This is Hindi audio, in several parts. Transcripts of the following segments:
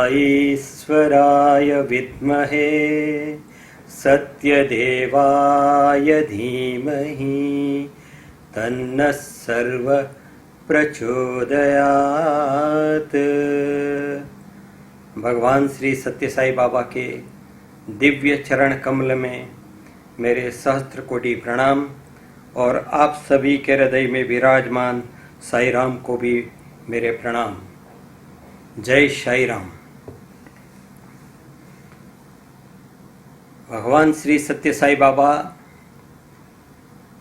साईश्वराय विद्महे सत्यदेवाय धीमहि तन्नः सर्व प्रचोदयात्। भगवान श्री सत्य साई बाबा के दिव्य चरण कमल में मेरे सहस्त्र कोटि प्रणाम और आप सभी के हृदय में विराजमान साई राम को भी मेरे प्रणाम। जय साई राम। भगवान श्री सत्य साई बाबा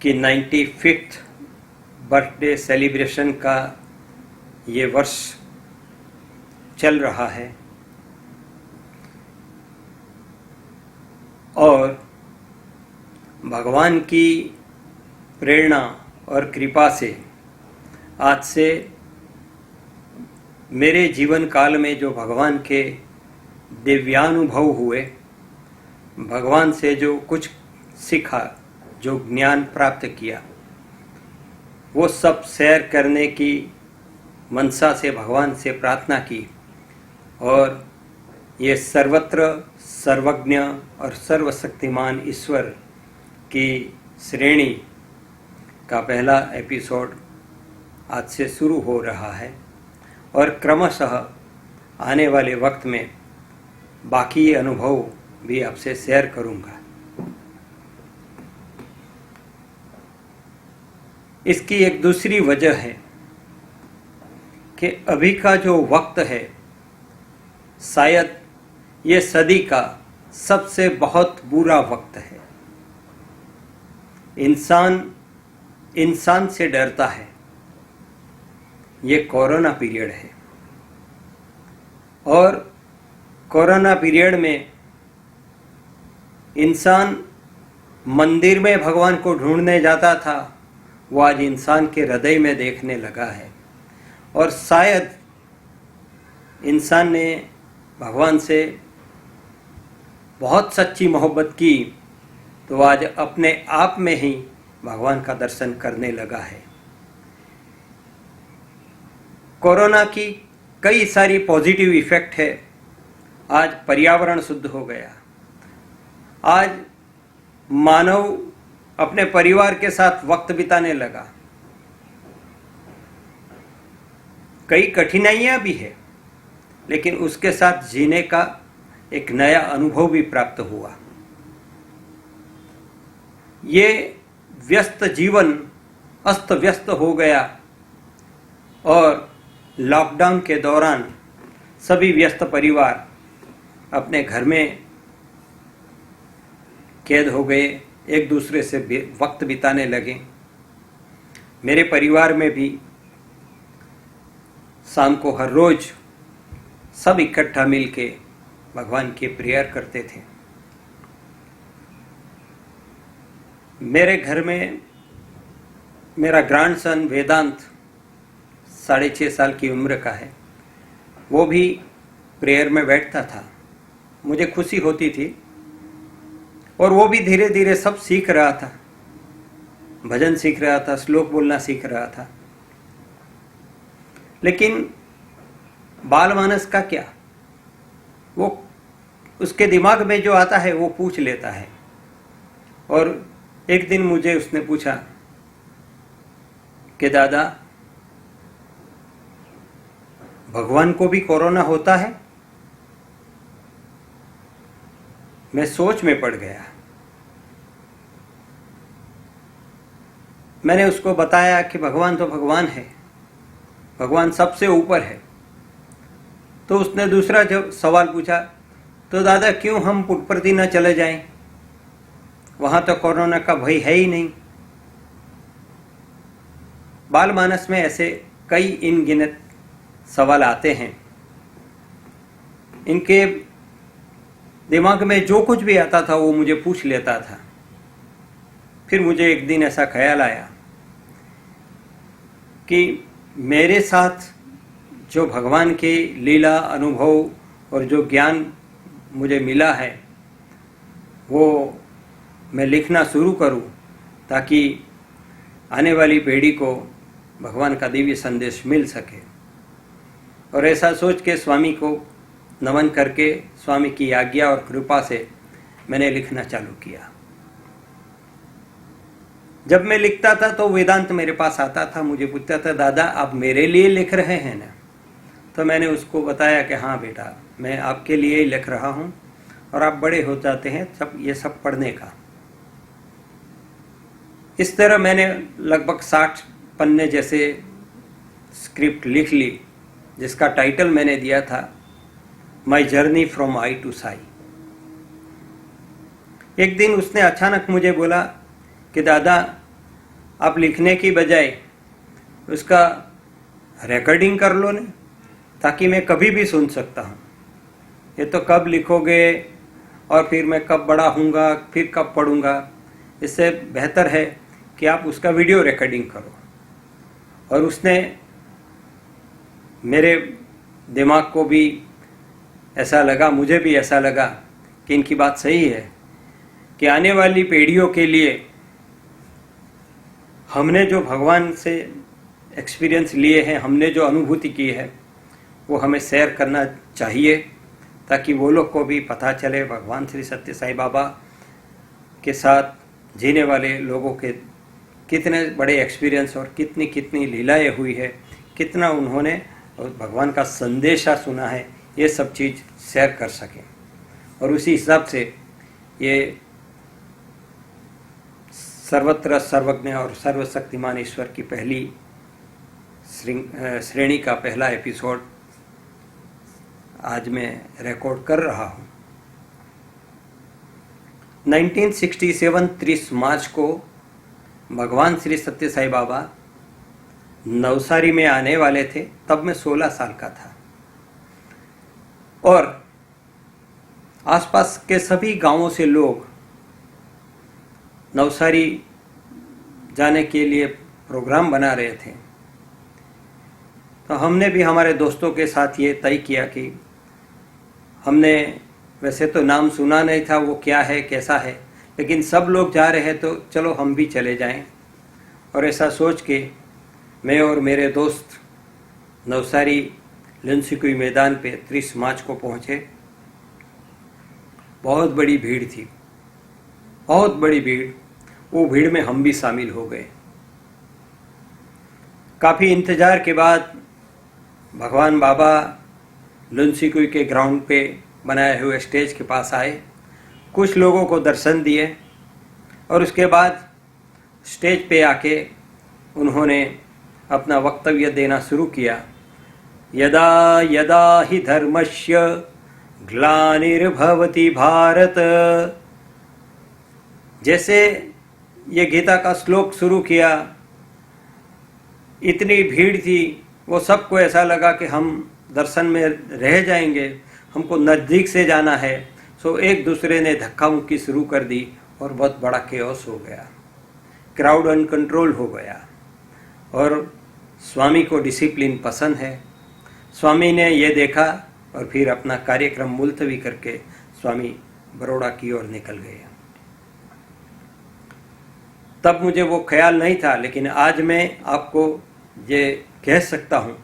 की 95th बर्थडे सेलिब्रेशन का ये वर्ष चल रहा है और भगवान की प्रेरणा और कृपा से आज से मेरे जीवन काल में जो भगवान के दिव्यानुभव हुए, भगवान से जो कुछ सीखा, जो ज्ञान प्राप्त किया, वो सब शेयर करने की मनसा से भगवान से प्रार्थना की और ये सर्वत्र सर्वज्ञ और सर्वशक्तिमान ईश्वर की श्रेणी का पहला एपिसोड आज से शुरू हो रहा है और क्रमशः आने वाले वक्त में बाकी अनुभव भी आपसे शेयर करूंगा। इसकी एक दूसरी वजह है कि अभी का जो वक्त है शायद ये सदी का सबसे बहुत बुरा वक्त है। इंसान से डरता है। ये कोरोना पीरियड है और कोरोना पीरियड में इंसान मंदिर में भगवान को ढूंढने जाता था, वो आज इंसान के हृदय में देखने लगा है और शायद इंसान ने भगवान से बहुत सच्ची मोहब्बत की तो आज अपने आप में ही भगवान का दर्शन करने लगा है। कोरोना की कई सारी पॉजिटिव इफेक्ट है। आज पर्यावरण शुद्ध हो गया। आज मानव अपने परिवार के साथ वक्त बिताने लगा। कई कठिनाइयां भी है लेकिन उसके साथ जीने का एक नया अनुभव भी प्राप्त हुआ। ये व्यस्त जीवन अस्त व्यस्त हो गया और लॉकडाउन के दौरान सभी व्यस्त परिवार अपने घर में कैद हो गए, एक दूसरे से वक्त बिताने लगे। मेरे परिवार में भी शाम को हर रोज सब इकट्ठा मिलके भगवान की प्रेयर करते थे। मेरे घर में मेरा ग्रैंडसन वेदांत 6.5 साल की उम्र का है। वो भी प्रेयर में बैठता था। मुझे खुशी होती थी और वो भी धीरे धीरे सब सीख रहा था। भजन सीख रहा था, श्लोक बोलना सीख रहा था। लेकिन बाल मानस का क्या, वो उसके दिमाग में जो आता है वो पूछ लेता है। और एक दिन मुझे उसने पूछा कि दादा, भगवान को भी कोरोना होता है? मैं सोच में पड़ गया। मैंने उसको बताया कि भगवान तो भगवान है, भगवान सबसे ऊपर है। तो उसने दूसरा जब सवाल पूछा, तो दादा क्यों हम पुट्टपर्थी न चले जाएं? वहां तो कोरोना का भय है ही नहीं। बाल मानस में ऐसे कई अनगिनत सवाल आते हैं। इनके दिमाग में जो कुछ भी आता था वो मुझे पूछ लेता था। फिर मुझे एक दिन ऐसा ख्याल आया कि मेरे साथ जो भगवान के लीला अनुभव और जो ज्ञान मुझे मिला है वो मैं लिखना शुरू करूं ताकि आने वाली पीढ़ी को भगवान का दिव्य संदेश मिल सके। और ऐसा सोच के स्वामी को नमन करके स्वामी की आज्ञा और कृपा से मैंने लिखना चालू किया। जब मैं लिखता था तो वेदांत मेरे पास आता था, मुझे पूछता था, दादा आप मेरे लिए लिख रहे हैं ना? तो मैंने उसको बताया कि हाँ बेटा, मैं आपके लिए ही लिख रहा हूँ और आप बड़े हो जाते हैं सब ये सब पढ़ने का। इस तरह मैंने लगभग 60 पन्ने जैसे स्क्रिप्ट लिख ली, जिसका टाइटल मैंने दिया था my journey from I to Sai. एक दिन उसने अचानक मुझे बोला कि दादा आप लिखने की बजाय उसका रिकॉर्डिंग कर लो ना, ताकि मैं कभी भी सुन सकता हूँ। ये तो कब लिखोगे और फिर मैं कब बड़ा हूँगा, फिर कब पढ़ूँगा, इससे बेहतर है कि आप उसका वीडियो रिकॉर्डिंग करो। और उसने मेरे दिमाग को भी ऐसा लगा, मुझे भी ऐसा लगा कि इनकी बात सही है कि आने वाली पीढ़ियों के लिए हमने जो भगवान से एक्सपीरियंस लिए हैं, हमने जो अनुभूति की है, वो हमें शेयर करना चाहिए, ताकि वो लोग को भी पता चले भगवान श्री सत्य साई बाबा के साथ जीने वाले लोगों के कितने बड़े एक्सपीरियंस और कितनी कितनी लीलाएं हुई है, कितना उन्होंने भगवान का संदेशा सुना है, ये सब चीज़ शेयर कर सकें। और उसी हिसाब से ये सर्वत्र सर्वज्ञ और सर्वशक्तिमान ईश्वर की पहली श्रेणी का पहला एपिसोड आज मैं रिकॉर्ड कर रहा हूँ। 1967 30 मार्च को भगवान श्री सत्य साई बाबा नवसारी में आने वाले थे। तब मैं 16 साल का था और आसपास के सभी गांवों से लोग नवसारी जाने के लिए प्रोग्राम बना रहे थे। तो हमने भी हमारे दोस्तों के साथ ये तय किया कि हमने वैसे तो नाम सुना नहीं था वो क्या है कैसा है, लेकिन सब लोग जा रहे हैं तो चलो हम भी चले जाएं। और ऐसा सोच के मैं और मेरे दोस्त नवसारी लुंसीकुई मैदान पे 30 मार्च को पहुँचे। बहुत बड़ी भीड़ थी, बहुत बड़ी भीड़। वो भीड़ में हम भी शामिल हो गए। काफ़ी इंतज़ार के बाद भगवान बाबा लुंसीकुई के ग्राउंड पे बनाए हुए स्टेज के पास आए, कुछ लोगों को दर्शन दिए और उसके बाद स्टेज पे आके उन्होंने अपना वक्तव्य देना शुरू किया। यदा यदा हि धर्मस्य ग्लानिर्भवति भारत। जैसे ये गीता का श्लोक शुरू किया, इतनी भीड़ थी, वो सबको ऐसा लगा कि हम दर्शन में रह जाएंगे, हमको नज़दीक से जाना है। सो एक दूसरे ने धक्का मुक्की शुरू कर दी और बहुत बड़ा केओस हो गया, क्राउड अनकंट्रोल हो गया। और स्वामी को डिसिप्लिन पसंद है। स्वामी ने ये देखा और फिर अपना कार्यक्रम मुलतवी करके स्वामी बड़ौदा की ओर निकल गए। तब मुझे वो ख्याल नहीं था, लेकिन आज मैं आपको ये कह सकता हूँ,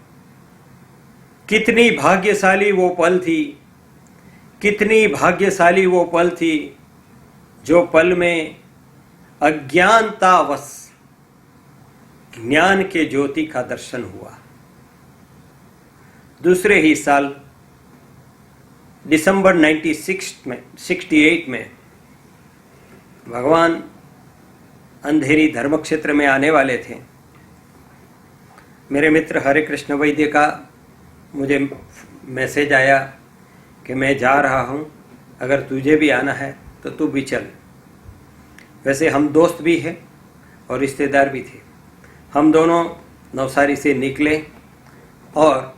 कितनी भाग्यशाली वो पल थी, कितनी भाग्यशाली वो पल थी, जो पल में अज्ञानतावश ज्ञान के ज्योति का दर्शन हुआ। दूसरे ही साल दिसंबर 1968 में भगवान अंधेरी धर्म क्षेत्र में आने वाले थे। मेरे मित्र हरे कृष्ण वैद्य का मुझे मैसेज आया कि मैं जा रहा हूँ, अगर तुझे भी आना है तो तू भी चल। वैसे हम दोस्त भी हैं और रिश्तेदार भी थे। हम दोनों नवसारी से निकले और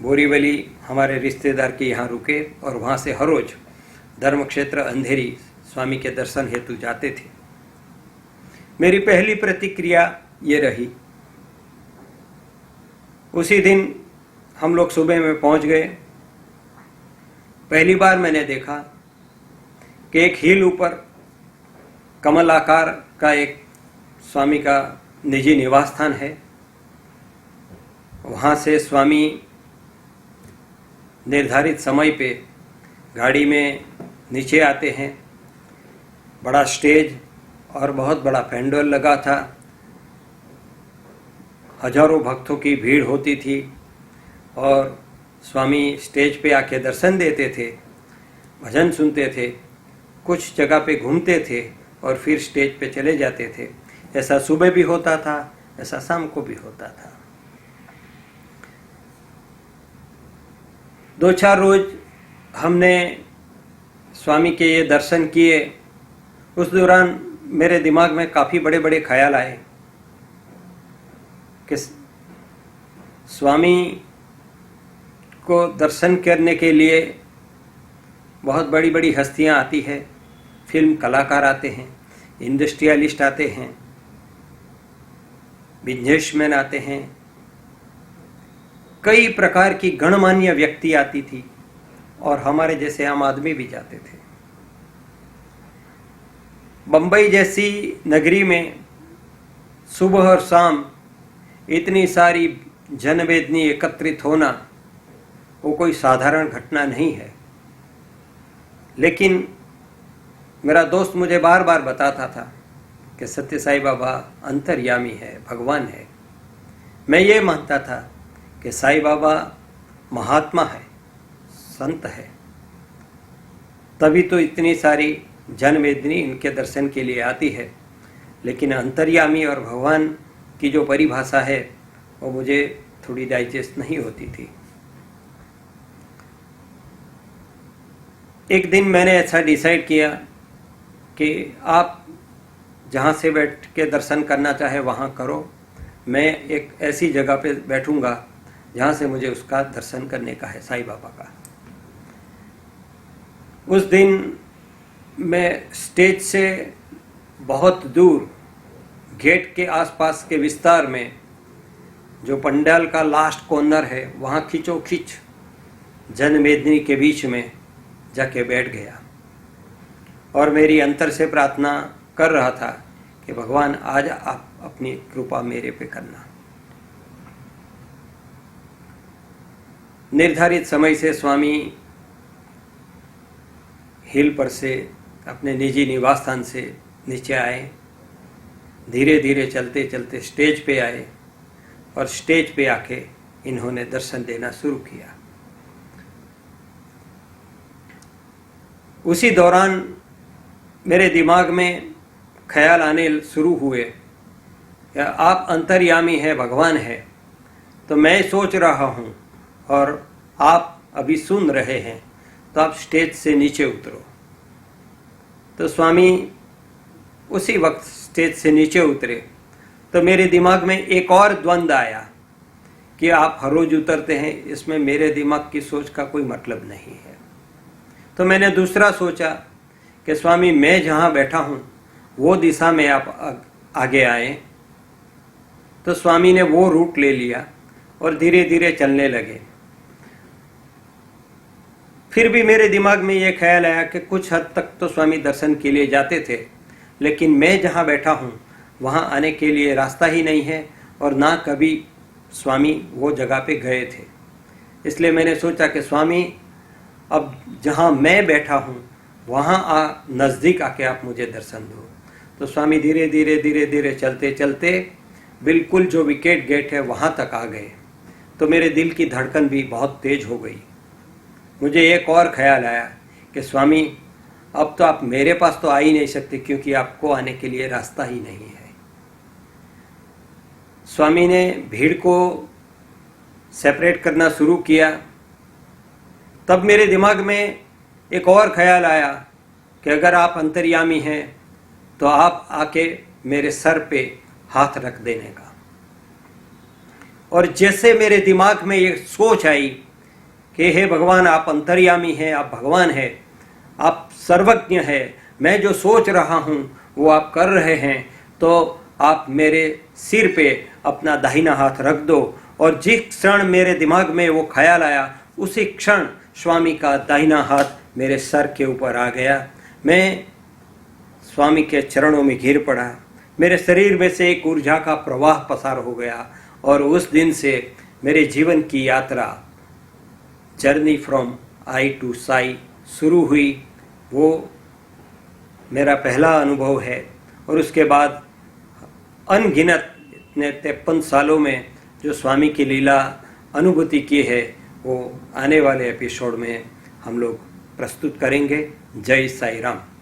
बोरीवली हमारे रिश्तेदार के यहाँ रुके और वहाँ से हर रोज धर्म क्षेत्र अंधेरी स्वामी के दर्शन हेतु जाते थे। मेरी पहली प्रतिक्रिया ये रही। उसी दिन हम लोग सुबह में पहुंच गए। पहली बार मैंने देखा कि एक हिल ऊपर कमल आकार का एक स्वामी का निजी निवास स्थान है। वहाँ से स्वामी निर्धारित समय पे गाड़ी में नीचे आते हैं। बड़ा स्टेज और बहुत बड़ा पेंडल लगा था। हजारों भक्तों की भीड़ होती थी और स्वामी स्टेज पे आके दर्शन देते थे, भजन सुनते थे, कुछ जगह पे घूमते थे और फिर स्टेज पे चले जाते थे। ऐसा सुबह भी होता था, ऐसा शाम को भी होता था। 2-4 रोज हमने स्वामी के ये दर्शन किए। उस दौरान मेरे दिमाग में काफ़ी बड़े बड़े ख्याल आए कि स्वामी को दर्शन करने के लिए बहुत बड़ी बड़ी हस्तियां आती है, फिल्म कलाकार आते हैं, इंडस्ट्रियलिस्ट आते हैं, बिजनेसमैन आते हैं, कई प्रकार की गणमान्य व्यक्ति आती थी और हमारे जैसे आम आदमी भी जाते थे। बंबई जैसी नगरी में सुबह और शाम इतनी सारी जनवेदनी एकत्रित होना वो कोई साधारण घटना नहीं है। लेकिन मेरा दोस्त मुझे बार बार बताता था कि सत्य साई बाबा अंतर्यामी है, भगवान है। मैं ये मानता था कि साई बाबा महात्मा है, संत है, तभी तो इतनी सारी जनवेदनी इनके दर्शन के लिए आती है। लेकिन अंतर्यामी और भगवान की जो परिभाषा है वो मुझे थोड़ी डाइजेस्ट नहीं होती थी। एक दिन मैंने ऐसा डिसाइड किया कि आप जहाँ से बैठ के दर्शन करना चाहे वहाँ करो, मैं एक ऐसी जगह पे बैठूंगा जहाँ से मुझे उसका दर्शन करने का है, साईं बाबा का। उस दिन मैं स्टेज से बहुत दूर गेट के आसपास के विस्तार में जो पंडाल का लास्ट कॉर्नर है वहाँ खींचो खींच जनमेदनी के बीच में जाके बैठ गया और मेरी अंतर से प्रार्थना कर रहा था कि भगवान आज आप अपनी कृपा मेरे पे करना। निर्धारित समय से स्वामी हिल पर से अपने निजी निवास स्थान से नीचे आए, धीरे धीरे चलते चलते स्टेज पे आए और स्टेज पे आके इन्होंने दर्शन देना शुरू किया। उसी दौरान मेरे दिमाग में ख्याल आने शुरू हुए, आप अंतर्यामी है, भगवान है, तो मैं सोच रहा हूँ और आप अभी सुन रहे हैं, तो आप स्टेज से नीचे उतरो। तो स्वामी उसी वक्त स्टेज से नीचे उतरे तो मेरे दिमाग में एक और द्वंद्व आया कि आप हर रोज उतरते हैं, इसमें मेरे दिमाग की सोच का कोई मतलब नहीं है। तो मैंने दूसरा सोचा कि स्वामी मैं जहाँ बैठा हूँ वो दिशा में आप आगे आए। तो स्वामी ने वो रूट ले लिया और धीरे धीरे चलने लगे। फिर भी मेरे दिमाग में ये ख्याल आया कि कुछ हद तक तो स्वामी दर्शन के लिए जाते थे, लेकिन मैं जहाँ बैठा हूँ वहाँ आने के लिए रास्ता ही नहीं है और ना कभी स्वामी वो जगह पे गए थे। इसलिए मैंने सोचा कि स्वामी अब जहाँ मैं बैठा हूँ वहाँ नज़दीक आके आप मुझे दर्शन दो। तो स्वामी धीरे धीरे धीरे धीरे चलते चलते बिल्कुल जो विकेट गेट है वहाँ तक आ गए। तो मेरे दिल की धड़कन भी बहुत तेज हो गई। मुझे एक और ख्याल आया कि स्वामी अब तो आप मेरे पास तो आ ही नहीं सकते क्योंकि आपको आने के लिए रास्ता ही नहीं है। स्वामी ने भीड़ को सेपरेट करना शुरू किया। तब मेरे दिमाग में एक और ख्याल आया कि अगर आप अंतर्यामी हैं तो आप आके मेरे सर पे हाथ रख देने का। और जैसे मेरे दिमाग में ये सोच आई कि हे भगवान आप अंतर्यामी हैं, आप भगवान हैं, आप सर्वज्ञ हैं, मैं जो सोच रहा हूँ वो आप कर रहे हैं, तो आप मेरे सिर पे अपना दाहिना हाथ रख दो। और जिस क्षण मेरे दिमाग में वो ख्याल आया उसी क्षण स्वामी का दाहिना हाथ मेरे सर के ऊपर आ गया। मैं स्वामी के चरणों में गिर पड़ा। मेरे शरीर में से एक ऊर्जा का प्रवाह पसार हो गया और उस दिन से मेरे जीवन की यात्रा journey from I to Sai शुरू हुई, वो मेरा पहला अनुभव है। और उसके बाद अनगिनत इतने 53 सालों में जो स्वामी की लीला अनुभूति की है, वो आने वाले एपिसोड में हम लोग प्रस्तुत करेंगे। जय साई राम।